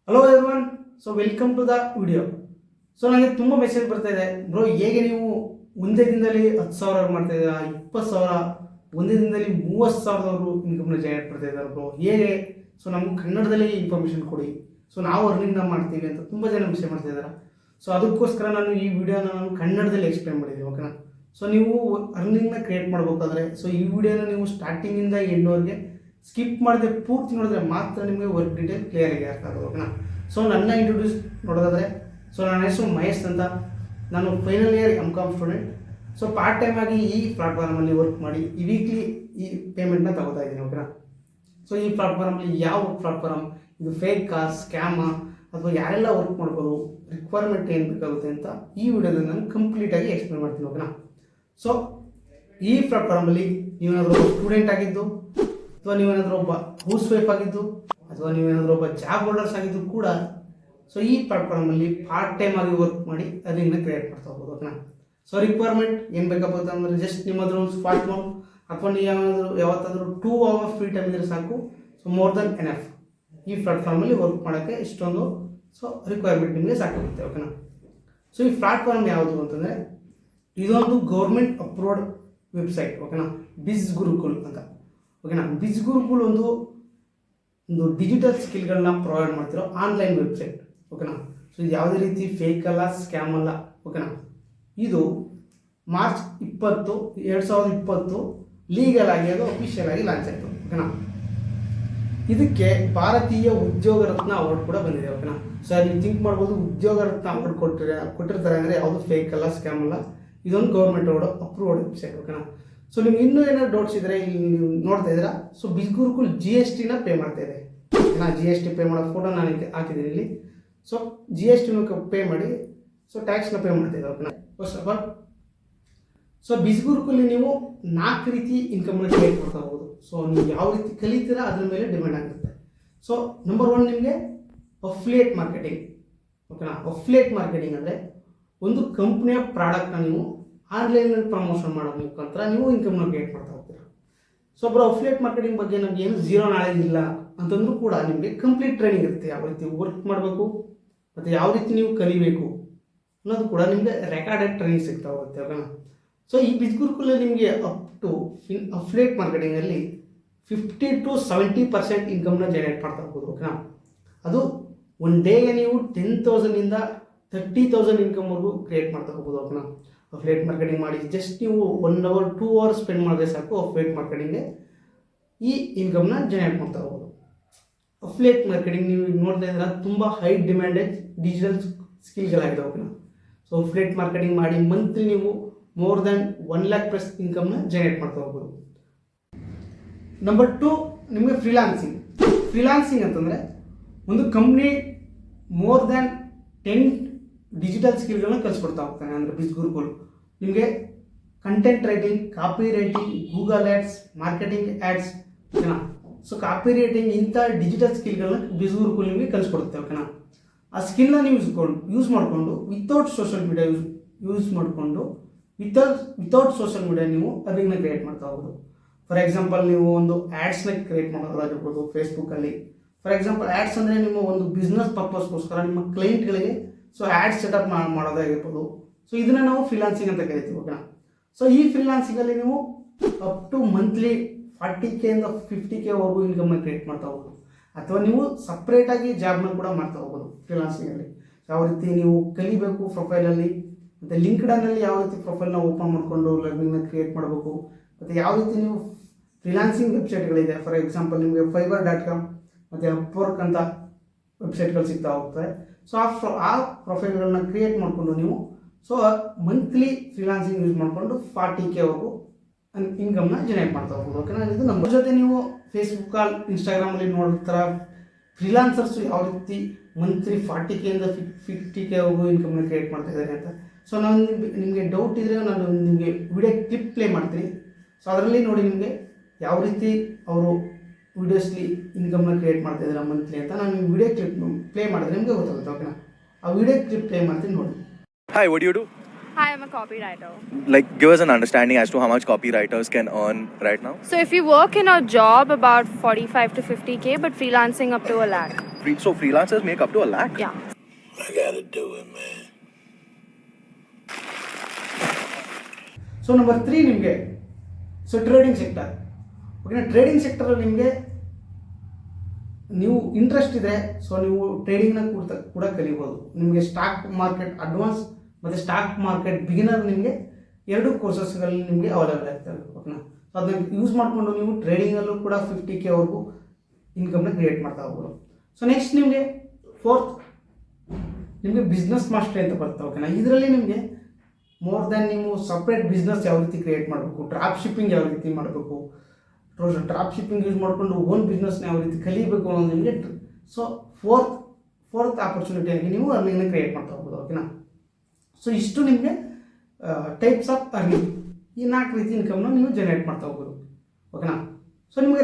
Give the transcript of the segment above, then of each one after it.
Hello everyone, so welcome to the video. So ನನಗೆ ತುಂಬ message ಬರ್ತಾ ಇದೆ, ಬ್ರೋ ಹೇಗೆ ನೀವು ಒಂದೇ ದಿನದಲ್ಲಿ 10,000 ಮಾಡ್ತಾ ಇದ್ದೀರಾ, 20,000 ಒಂದೇ ದಿನದಲ್ಲಿ 30,000 ಇನ್ಕಮ್ನ ಜನರೇಟ್ ಮಾಡ್ತಾ ಇದ್ದಾರೆ ಬ್ರೋ, ಹೇಗೆ? ಸೊ ನಮ್ಗೆ ಕನ್ನಡದಲ್ಲಿ ಇನ್ಫಾರ್ಮೇಷನ್ ಕೊಡಿ, ಸೊ ನಾವು ಅರ್ನಿಂಗ್ನ ಮಾಡ್ತೀವಿ ಅಂತ ತುಂಬ ಜನ ಮೆಸೇಜ್ ಮಾಡ್ತಾ ಇದ್ದಾರೆ. ಸೊ ಅದಕ್ಕೋಸ್ಕರ ನಾನು ಈ ವಿಡಿಯೋನ ಕನ್ನಡದಲ್ಲಿ ಎಕ್ಸ್ಪ್ಲೇನ್ ಮಾಡಿದ್ದೀನಿ, ಓಕೆನಾ? ಸೊ ನೀವು ಅರ್ನಿಂಗ್ನ ಕ್ರಿಯೇಟ್ ಮಾಡಬೇಕಾದ್ರೆ ಸೊ ಈ ವಿಡಿಯೋನ ನೀವು ಸ್ಟಾರ್ಟಿಂಗಿಂದ ಎಂಡ್ವರೆಗೆ ಸ್ಕಿಪ್ ಮಾಡದೆ ಪೂರ್ತಿ ನೋಡಿದ್ರೆ ಮಾತ್ರ ನಿಮಗೆ ವರ್ಕ್ ಡೀಟೇಲ್ ಕ್ಲಿಯರ್ ಆಗಿ ಅರ್ಥ ಆಗೋದು, ಓಕೆನಾ? ಸೊ ನನ್ನ ಇಂಟ್ರೊಡ್ಯೂಸ್ ನೋಡೋದಾದರೆ, ಸೊ ನನ್ನ ಹೆಸರು ಮಹೇಶ್ ಅಂತ, ನಾನು final year M.Com student. So part time ಆಗಿ ಈ ಪ್ಲಾಟ್ಫಾರ್ಮಲ್ಲಿ ವರ್ಕ್ ಮಾಡಿ ಈ ವೀಕ್ಲಿ ಈ ಪೇಮೆಂಟ್ನ ತಗೋತಾ ಇದ್ದೀನಿ, ಓಕೆನಾ? ಸೊ ಈ ಪ್ಲಾಟ್ಫಾರ್ಮಲ್ಲಿ ಯಾವ ಪ್ಲಾಟ್ಫಾರ್ಮ್ ಇದು, ಫೇಕಾ, ಸ್ಕ್ಯಾಮಾ, ಅಥವಾ ಯಾರೆಲ್ಲ ವರ್ಕ್ ಮಾಡ್ಬೋದು, ರಿಕ್ವೈರ್ಮೆಂಟ್ ಏನು ಬೇಕಾಗುತ್ತೆ ಅಂತ ಈ ವಿಡಿಯೋದಲ್ಲಿ ನಾನು ಕಂಪ್ಲೀಟಾಗಿ ಎಕ್ಸ್ಪ್ಲೇನ್ ಮಾಡ್ತೀನಿ, ಓಕೆನಾ? ಸೊ ಈ ಪ್ಲಾಟ್ಫಾರ್ಮಲ್ಲಿ ನೀವೇನಾದರೂ ಸ್ಟೂಡೆಂಟ್ ಆಗಿದ್ದು, ಅಥವಾ ನೀವೇನಾದರೂ ಒಬ್ಬ ಹೌಸ್ ವೈಫ್ ಆಗಿದ್ದು, ಅಥವಾ ನೀವೇನಾದರೂ ಒಬ್ಬ ಜಾಬ್ ಹೋಲ್ಡರ್ಸ್ ಆಗಿದ್ದು ಕೂಡ ಸೊ ಈ ಪ್ಲಾಟ್ಫಾರ್ಮಲ್ಲಿ ಪಾರ್ಟ್ ಟೈಮ್ ಆಗಿ ವರ್ಕ್ ಮಾಡಿ ಅರ್ನಿಂಗ್ನ ಕ್ರಿಯೇಟ್ ಮಾಡ್ತಾ ಹೋಗ್ಬೋದು, ಓಕೆನಾ? ಸೊ ರಿಕ್ವೈರ್ಮೆಂಟ್ ಏನು ಬೇಕಪ್ಪ ಅಂದರೆ ಜಸ್ಟ್ ನಿಮ್ಮದ್ರ ಒಂದು ಸ್ಮಾರ್ಟ್ ಫೋನ್, ಅಥವಾ ನೀವು ಯಾವತ್ತಾದರೂ 2 hours ಫ್ರೀ ಟೈಮ್ ಇದ್ದರೆ ಸಾಕು. ಸೊ ಮೋರ್ ದೆನ್ ಎನಫ್ ಈ ಪ್ಲಾಟ್ಫಾರ್ಮಲ್ಲಿ ವರ್ಕ್ ಮಾಡೋಕ್ಕೆ ಇಷ್ಟೊಂದು ಸೊ ರಿಕ್ವೈರ್ಮೆಂಟ್ ನಿಮಗೆ ಸಾಕಾಗುತ್ತೆ, ಓಕೆನಾ? ಸೊ ಈ ಪ್ಲಾಟ್ಫಾರ್ಮ್ ಯಾವುದು ಅಂತಂದರೆ ಇದೊಂದು ಗೌರ್ಮೆಂಟ್ ಅಪ್ರೂವ್ಡ್ ವೆಬ್ಸೈಟ್, ಓಕೆನಾ? ಬಿಸ್ ಗುರುಕುಲ್ ಅಂತ, ಓಕೆನಾ? ಬಿಸ್ ಗುರುಕುಲ್ ಒಂದು ಡಿಜಿಟಲ್ ಸ್ಕಿಲ್ಗಳನ್ನ ಪ್ರೊವೈಡ್ ಮಾಡ್ತಿರೋ ಆನ್ಲೈನ್ ವೆಬ್ಸೈಟ್, ಓಕೆನಾ? ಸೊ ಇದು ಯಾವುದೇ ರೀತಿ ಫೇಕ್ ಅಲ್ಲ, ಸ್ಕ್ಯಾಮ್ ಅಲ್ಲ, ಓಕೆನಾ? ಇದು ಮಾರ್ಚ್ 20, 2020 ಲೀಗಲ್ ಆಗಿ ಅದು ಅಫಿಷಿಯಲ್ ಆಗಿ ಲಾಂಚ್ ಆಯಿತು, ಓಕೆನಾ? ಇದಕ್ಕೆ ಭಾರತೀಯ ಉದ್ಯೋಗ ರತ್ನ ಅವಾರ್ಡ್ ಕೂಡ ಬಂದಿದೆ, ಓಕೆನಾ? ಸೊ ನೀವು ಥಿಂಕ್ ಮಾಡ್ಬೋದು, ಉದ್ಯೋಗ ರತ್ನ ಅವಾರ್ಡ್ ಕೊಟ್ಟಿರ್ತಾರೆ ಅಂದರೆ ಯಾವುದು ಫೇಕ್ ಅಲ್ಲ, ಸ್ಕ್ಯಾಮ್ ಅಲ್ಲ, ಇದೊಂದು ಗೌರ್ಮೆಂಟ್ ಅಪ್ರೂವ್ಡ್ ವೆಬ್ಸೈಟ್, ಓಕೆನಾ? ಸೊ ನಿಮ್ಗೆ ಇನ್ನೂ ಏನಾದ್ರು ಡೌಟ್ಸ್ ಇದ್ದರೆ ಇಲ್ಲಿ ನೀವು ನೋಡ್ತಾ ಇದ್ದೀರಾ. ಸೊ ಬಿಸ್ ಗುರುಕುಲ್ GSTನ ಪೇ ಮಾಡ್ತಾ ಇದೆ, ನಾನು GST ಪೇ ಮಾಡೋ ಫೋಟೋ ನಾನು ಹಾಕಿದ್ದೀನಿ ಇಲ್ಲಿ. ಸೊ GSTನೂ ಪೇ ಮಾಡಿ ಸೊ ಟ್ಯಾಕ್ಸ್ನ ಪೇ ಮಾಡ್ತಾ ಇದ್ದಾರೆ, ಓಕೆನಾ? ಫಸ್ಟ್ ಆಫ್ ಆಲ್ ಸೊ ಬಿಸ್ ಗುರುಕುಲ್ಲಿ ನೀವು 4 ರೀತಿ ಇನ್ಕಮ್ನ ಕ್ರಿಯೇಟ್ ಮಾಡ್ತಾ ಹೋಗ್ಬೋದು. ಸೊ ನೀವು ಯಾವ ರೀತಿ ಕಲಿತೀರಾ ಅದ್ರ ಮೇಲೆ ಡಿಪೆಂಡ್ ಆಗಿರುತ್ತೆ. ಸೊ ನಂಬರ್ 1 ನಿಮಗೆ ಅಫಿಲಿಯೇಟ್ ಮಾರ್ಕೆಟಿಂಗ್, ಓಕೆನಾ? ಅಫಿಲಿಯೇಟ್ ಮಾರ್ಕೆಟಿಂಗ್ ಅಂದರೆ ಒಂದು ಕಂಪ್ನಿಯ ಪ್ರಾಡಕ್ಟ್ನ ನೀವು ಆನ್ಲೈನಲ್ಲಿ ಪ್ರಮೋಷನ್ ಮಾಡೋ ಮುಖಾಂತರ ನೀವು ಇನ್ಕಮ್ನ ಕ್ರಿಯೇಟ್ ಮಾಡ್ತಾ ಹೋಗ್ತೀರಾ. ಸೊ ಒಬ್ಬರು ಅಫಿಲಿಯೇಟ್ ಮಾರ್ಕೆಟಿಂಗ್ ಬಗ್ಗೆ ನಮ್ಗೆ ಏನು ಝೀರೋ ನಾಲೆಜ್ ಇಲ್ಲ ಅಂತಂದ್ರೂ ಕೂಡ ನಿಮಗೆ ಕಂಪ್ಲೀಟ್ ಟ್ರೈನಿಂಗ್ ಇರುತ್ತೆ, ಯಾವ ರೀತಿ ವರ್ಕ್ ಮಾಡಬೇಕು ಮತ್ತು ಯಾವ ರೀತಿ ನೀವು ಕಲಿಬೇಕು ಅನ್ನೋದು ಕೂಡ ನಿಮಗೆ ರೆಕಾರ್ಡೆಡ್ ಟ್ರೈನಿಂಗ್ ಸಿಗ್ತಾ ಹೋಗುತ್ತೆ, ಓಕೆನಾ? ಸೊ ಈ ಬಿಸ್ ಗುರುಕುಲಲ್ಲಿ ನಿಮಗೆ ಅಪ್ ಟು ಅಫಿಲಿಯೇಟ್ ಮಾರ್ಕೆಟಿಂಗಲ್ಲಿ 50 to 70% ಇನ್ಕಮ್ನ ಜನರೇಟ್ ಮಾಡ್ತಾ ಹೋಗ್ಬೋದು, ಓಕೆನಾ? ಅದು ಒನ್ ಡೇಗೆ ನೀವು 10,000ಇಂದ 30,000 ಇನ್ಕಮ್ವರೆಗೂ ಕ್ರಿಯೇಟ್ ಮಾಡ್ತಾ ಹೋಗ್ಬೋದು, ಓಕೆನಾ? ಅಫಿಲಿಯೇಟ್ ಮಾರ್ಕೆಟಿಂಗ್ ಮಾಡಿ ಜಸ್ಟ್ ನೀವು 1 hour 2 hours ಸ್ಪೆಂಡ್ ಮಾಡಿದ್ರೆ ಸಾಕು, ಅಫಿಲಿಯೇಟ್ ಮಾರ್ಕೆಟಿಂಗ್ಗೆ ಈ ಇನ್ಕಮ್ನ ಜನರೇಟ್ ಮಾಡ್ತಾ ಹೋಗ್ಬೋದು. ಅಫಿಲಿಯೇಟ್ ಮಾರ್ಕೆಟಿಂಗ್ ನೀವು ನೋಡ್ತಾ ಇದ್ರೆ ತುಂಬ ಹೈ ಡಿಮ್ಯಾಂಡೆಡ್ ಡಿಜಿಟಲ್ ಸ್ಕಿಲ್ಗಳಾಗಿದೆ, ಓಕೆನಾ? ಸೊ ಅಫಿಲಿಯೇಟ್ ಮಾರ್ಕೆಟಿಂಗ್ ಮಾಡಿ ಮಂತ್ಲಿ ನೀವು ಮೋರ್ ದ್ಯಾನ್ 1 lakh+ ಇನ್ಕಮ್ನ ಜನರೇಟ್ ಮಾಡ್ತಾ ಹೋಗ್ಬೋದು. ನಂಬರ್ 2 ನಿಮಗೆ ಫ್ರೀಲಾನ್ಸಿಂಗ್ ಅಂತಂದರೆ ಒಂದು ಕಂಪ್ನಿ ಮೋರ್ ದ್ಯಾನ್ 10 ಡಿಜಿಟಲ್ ಸ್ಕಿಲ್ಗಳನ್ನ ಕಲಿಸ್ಕೊಡ್ತಾ ಹೋಗ್ತಾನೆ. ಅಂದರೆ ಬಿಸ್ ಗುರುಕುಲ್ ನಿಮಗೆ content writing, copy writing, Google ads, marketing ads, ಓಕೆನಾ? ಸೊ ಕಾಪಿ ರೈಟಿಂಗ್ ಇಂಥ ಡಿಜಿಟಲ್ ಸ್ಕಿಲ್ಗಳನ್ನ ಬಿಸ್ ಗುರುಕುಲ್ ನಿಮಗೆ ಕಲಿಸ್ಕೊಡುತ್ತೆ, ಓಕೆನಾ? ಆ ಸ್ಕಿಲ್ನ ನೀವು ಯೂಸ್ ಮಾಡಿಕೊಂಡು ವಿತೌಟ್ ಸೋಷಿಯಲ್ ಮೀಡಿಯಾ ಯೂಸ್ ಮಾಡಿಕೊಂಡು ವಿತೌಟ್ ಸೋಷಿಯಲ್ ಮೀಡಿಯಾ ನೀವು ಅರ್ನಿಂಗ್ನ ಕ್ರಿಯೇಟ್ ಮಾಡ್ತಾ ಹೋಗ್ಬೋದು. ಫಾರ್ ಎಕ್ಸಾಂಪಲ್ ನೀವು ಒಂದು ಆ್ಯಡ್ಸ್ನ ಕ್ರಿಯೇಟ್ ಮಾಡೋದಾಗಿರ್ಬೋದು ಫೇಸ್ಬುಕ್ಕಲ್ಲಿ. ಫಾರ್ ಎಕ್ಸಾಂಪಲ್ ಆ್ಯಡ್ಸ್ ಅಂದರೆ ನಿಮ್ಮ ಒಂದು ಬಿಸ್ನೆಸ್ ಪರ್ಪಸ್ಗೋಸ್ಕರ ನಿಮ್ಮ ಕ್ಲೈಂಟ್ಗಳಿಗೆ ಸೊ ಆ್ಯಡ್ಸ್ ಸೆಟಪ್ ಮಾಡೋದಾಗಿರ್ಬೋದು. ಸೊ ಇದನ್ನು ನಾವು ಫ್ರೀಲಾನ್ಸಿಂಗ್ ಅಂತ ಕರಿತೀವಿ, ಓಕೆನಾ? ಸೊ ಈ ಫ್ರೀಲಾನ್ಸಿಂಗಲ್ಲಿ ನೀವು ಅಪ್ ಟು ಮಂತ್ಲಿ 40K ಇಂದ 50K ಇನ್ಕಮ್ನ ಕ್ರಿಯೇಟ್ ಮಾಡ್ತಾ ಹೋಗ್ಬೋದು. ಅಥವಾ ನೀವು ಸಪ್ರೇಟಾಗಿ ಜಾಬ್ನ ಕೂಡ ಮಾಡ್ತಾ ಹೋಗ್ಬೋದು ಫ್ರೀಲಾನ್ಸಿಂಗಲ್ಲಿ. ಯಾವ ರೀತಿ ನೀವು ಕಲಿಬೇಕು ಪ್ರೊಫೈಲಲ್ಲಿ, ಮತ್ತು ಲಿಂಕ್ಡ್ಇನ್ನಲ್ಲಿ ಯಾವ ರೀತಿ ಪ್ರೊಫೈಲ್ನ ಓಪನ್ ಮಾಡಿಕೊಂಡು ಲರ್ನಿಂಗ್ನ ಕ್ರಿಯೇಟ್ ಮಾಡಬೇಕು, ಮತ್ತು ಯಾವ ರೀತಿ ನೀವು ಫ್ರೀಲಾನ್ಸಿಂಗ್ ವೆಬ್ಸೈಟ್ಗಳಿದೆ. ಫಾರ್ ಎಕ್ಸಾಂಪಲ್ ನಿಮಗೆ fiverr.com ಮತ್ತು ಅಪ್ವರ್ಕ್ ಅಂತ ವೆಬ್ಸೈಟ್ಗಳು ಸಿಗ್ತಾ ಹೋಗ್ತದೆ. ಸೊ ಆ ಪ್ರೊಫೈಲ್ಗಳನ್ನ ಕ್ರಿಯೇಟ್ ಮಾಡಿಕೊಂಡು ನೀವು ಸೊ ಮಂತ್ಲಿ ಫ್ರೀಲಾನ್ಸಿಂಗ್ ಯೂಸ್ ಮಾಡಿಕೊಂಡು 40K ಇನ್ಕಮ್ನ ಜನರೇಟ್ ಮಾಡ್ತಾ ಹೋಗ್ಬೋದು, ಓಕೆನಾ? ಇದು ನಮ್ಮ ಜೊತೆ ನೀವು ಫೇಸ್ಬುಕ್, ಇನ್ಸ್ಟಾಗ್ರಾಮಲ್ಲಿ ನೋಡ್ತಾರ ಫ್ರೀಲಾನ್ಸರ್ಸು ಯಾವ ರೀತಿ ಮಂತ್ಲಿ 40K ಇಂದ 50K ಇನ್ಕಮ್ನ ಕ್ರಿಯೇಟ್ ಮಾಡ್ತಾ ಇದ್ದಾರೆ ಅಂತ. ಸೊ ನಾನು ನಿಮಗೆ ಡೌಟ್ ಇದ್ದರೆ ನಾನು ನಿಮಗೆ ವಿಡಿಯೋ ಕ್ಲಿಪ್ ಪ್ಲೇ ಮಾಡ್ತೀನಿ. ಸೊ ಅದರಲ್ಲಿ ನೋಡಿ ನಿಮಗೆ ಯಾವ ರೀತಿ ಅವರು ವಿಡಿಯೋಸ್ಲಿ ಇನ್ಕಮ್ನ ಕ್ರಿಯೇಟ್ ಮಾಡ್ತಾ ಇದ್ದಾರೆ ಮಂತ್ಲಿ ಅಂತ. ನಾನು ನಿಮ್ಗೆ ವಿಡಿಯೋ ಕ್ಲಿಪ್ ಪ್ಲೇ ಮಾಡಿದ್ರೆ ನಿಮಗೆ ಗೊತ್ತಾಗುತ್ತೆ, ಓಕೆನಾ? ಆ ವಿಡಿಯೋ ಕ್ಲಿಪ್ ಪ್ಲೇ ಮಾಡ್ತೀನಿ ನೋಡಿ. Hi, what do you do? Hi, I'm a copywriter. Like, give us an understanding as to how much copywriters can earn right now. So if you work in a job, about 45 to 50K, but freelancing up to 1 lakh. So freelancers make up to 1 lakh? Yeah. I gotta do it, man. So number 3 ನಿಮಗೆ so trading sector. ಓಕೆನಾ, trading ಸೆಕ್ಟರಲ್ಲಿ ನಿಮಗೆ ನೀವು interest ಇದೆ, so ನೀವು ಟ್ರೇಡಿಂಗ್ನ ಕೂಡ ಕಲಿಬೋದು. ನಿಮಗೆ stock market advance ಮತ್ತು ಸ್ಟಾಕ್ ಮಾರ್ಕೆಟ್ ಬಿಗಿನರ್ ನಿಮಗೆ 2 ಕೋರ್ಸಸ್ಗಳಲ್ಲಿ ನಿಮಗೆ ಅವೈಲೇಬಲ್ ಆಗ್ತವೆ. ಓಕೆನಾ, ಸೊ ಅದನ್ನ ಯೂಸ್ ಮಾಡಿಕೊಂಡು ನೀವು ಟ್ರೇಡಿಂಗಲ್ಲೂ ಕೂಡ 50K ವರೆಗೂ ಇನ್ಕಮ್ನ ಕ್ರಿಯೇಟ್ ಮಾಡ್ತಾ ಹೋಗ್ಬೋದು. ಸೊ ನೆಕ್ಸ್ಟ್ ನಿಮಗೆ 4th ನಿಮಗೆ ಬಿಸ್ನೆಸ್ ಮಾಸ್ಟರಿ ಅಂತ ಬರ್ತವೆ. ಓಕೆನಾ, ಇದರಲ್ಲಿ ನಿಮಗೆ ಮೋರ್ ದ್ಯಾನ್ ನೀವು ಸಪ್ರೇಟ್ ಬಿಸ್ನೆಸ್ ಯಾವ ರೀತಿ ಕ್ರಿಯೇಟ್ ಮಾಡಬೇಕು, ಡ್ರಾಪ್ ಶಿಪ್ಪಿಂಗ್ ಯಾವ ರೀತಿ ಮಾಡಬೇಕು, ಡ್ರಾಪ್ ಶಿಪ್ಪಿಂಗ್ ಯೂಸ್ ಮಾಡಿಕೊಂಡು ಓನ್ ಬಿಸ್ನೆಸ್ನ ಯಾವ ರೀತಿ ಕಲಿಬೇಕು ಅನ್ನೋದು ನಿಮಗೆ ಸೊ ಫೋರ್ತ್ ಆಪರ್ಚುನಿಟಿಯಾಗಿ ನೀವು ಅರ್ನಿಂಗ್ನ ಕ್ರಿಯೇಟ್ ಮಾಡ್ತಾ ಹೋಗ್ಬೋದು. ಓಕೆನಾ, ಸೊ ಇಷ್ಟು ನಿಮಗೆ ಟೈಪ್ಸ್ ಆಫ್ ಅರ್ನಿಂಗ್, ಈ 4 ರೀತಿ ಇನ್ಕಮ್ನ ನೀವು ಜನರೇಟ್ ಮಾಡ್ತಾ ಹೋಗ್ಬೋದು. ಓಕೆನಾ, ಸೊ ನಿಮಗೆ